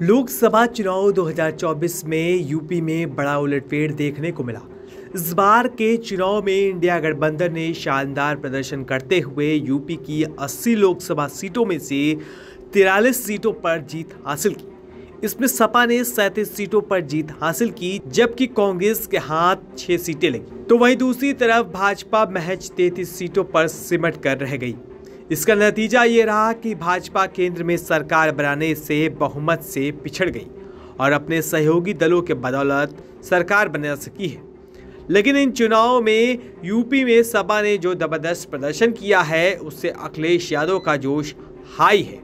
लोकसभा चुनाव 2024 में यूपी में बड़ा उलटफेर देखने को मिला। इस बार के चुनाव में इंडिया गठबंधन ने शानदार प्रदर्शन करते हुए यूपी की 80 लोकसभा सीटों में से 43 सीटों पर जीत हासिल की। इसमें सपा ने 37 सीटों पर जीत हासिल की, जबकि कांग्रेस के हाथ 6 सीटें लगी। तो वहीं दूसरी तरफ भाजपा महज 33 सीटों पर सिमट कर रह गई। इसका नतीजा ये रहा कि भाजपा केंद्र में सरकार बनाने से बहुमत से पिछड़ गई और अपने सहयोगी दलों के बदौलत सरकार बना सकी है। लेकिन इन चुनावों में यूपी में सपा ने जो जबरदस्त प्रदर्शन किया है, उससे अखिलेश यादव का जोश हाई है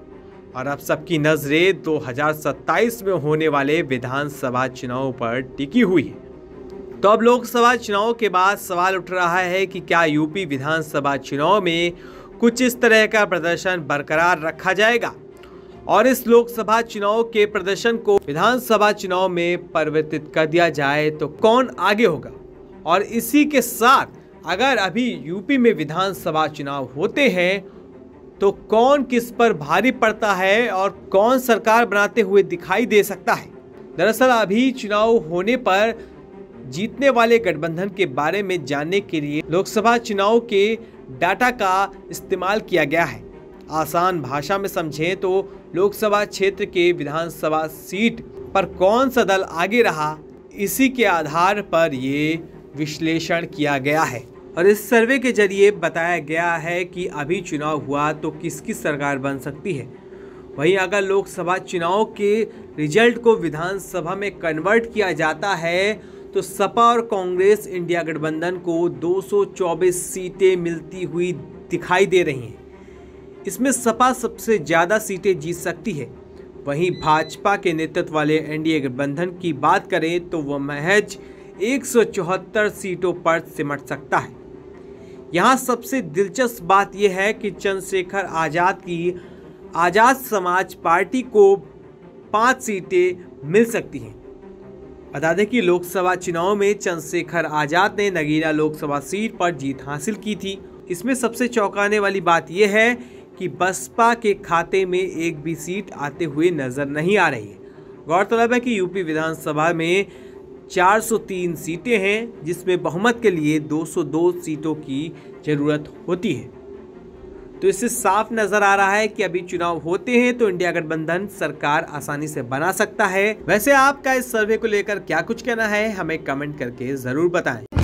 और अब सबकी नजरें 2027 में होने वाले विधानसभा चुनाव पर टिकी हुई है। तो अब लोकसभा चुनाव के बाद सवाल उठ रहा है कि क्या यूपी विधानसभा चुनाव में कुछ इस तरह का प्रदर्शन बरकरार रखा जाएगा और इस लोकसभा चुनाव के प्रदर्शन को विधानसभा चुनाव में परिवर्तित कर दिया जाए तो कौन आगे होगा। और इसी के साथ अगर अभी यूपी में विधानसभा चुनाव होते हैं तो कौन किस पर भारी पड़ता है और कौन सरकार बनाते हुए दिखाई दे सकता है। दरअसल अभी चुनाव होने पर जीतने वाले गठबंधन के बारे में जानने के लिए लोकसभा चुनाव के डाटा का इस्तेमाल किया गया है। आसान भाषा में समझें तो लोकसभा क्षेत्र के विधानसभा सीट पर कौन सा दल आगे रहा, इसी के आधार पर ये विश्लेषण किया गया है और इस सर्वे के जरिए बताया गया है कि अभी चुनाव हुआ तो किसकी सरकार बन सकती है। वहीं अगर लोकसभा चुनाव के रिजल्ट को विधानसभा में कन्वर्ट किया जाता है तो सपा और कांग्रेस इंडिया गठबंधन को 224 सीटें मिलती हुई दिखाई दे रही हैं। इसमें सपा सबसे ज़्यादा सीटें जीत सकती है। वहीं भाजपा के नेतृत्व वाले एनडीए गठबंधन की बात करें तो वह महज 174 सीटों पर सिमट सकता है। यहाँ सबसे दिलचस्प बात यह है कि चंद्रशेखर आज़ाद की आज़ाद समाज पार्टी को 5 सीटें मिल सकती हैं। बता दें कि लोकसभा चुनाव में चंद्रशेखर आज़ाद ने नगीना लोकसभा सीट पर जीत हासिल की थी। इसमें सबसे चौंकाने वाली बात यह है कि बसपा के खाते में एक भी सीट आते हुए नजर नहीं आ रही है। गौरतलब है कि यूपी विधानसभा में 403 सीटें हैं, जिसमें बहुमत के लिए 202 सीटों की जरूरत होती है। तो इससे साफ नजर आ रहा है कि अभी चुनाव होते हैं तो इंडिया गठबंधन सरकार आसानी से बना सकता है। वैसे आपका इस सर्वे को लेकर क्या कुछ कहना है, हमें कमेंट करके जरूर बताएं।